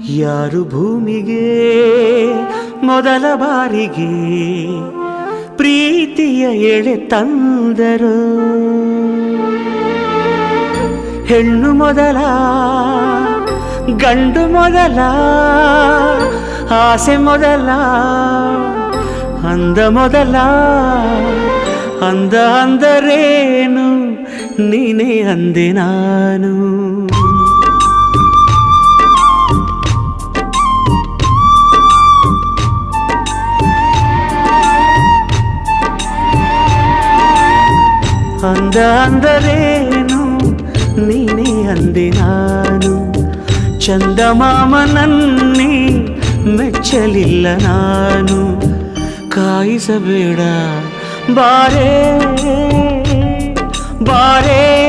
ಯಾರು ಭೂಮಿಗೆ ಮೊದಲ ಬಾರಿಗೆ ಪ್ರೀತಿಯ ಎಳೆ ತಂದರು? ಹೆಣ್ಣು ಮೊದಲ, ಗಂಡು ಮೊದಲ, ಆಸೆ ಮೊದಲ, ಅಂದ ಮೊದಲ, ಅಂದ ಅಂದರೇನು ನೀನೇ ಅಂದೆ ನಾನು. ಅಂದ ಅಂದರೇನು ನೀನೇ ಅಂದೆ ನಾನು. ಚಂದಮಾಮನನ್ನೇ ಮೆಚ್ಚಲಿಲ್ಲ ನಾನು. ಕಾಯಿಸಬೇಡ ಬಾರೇ ಬಾರೇ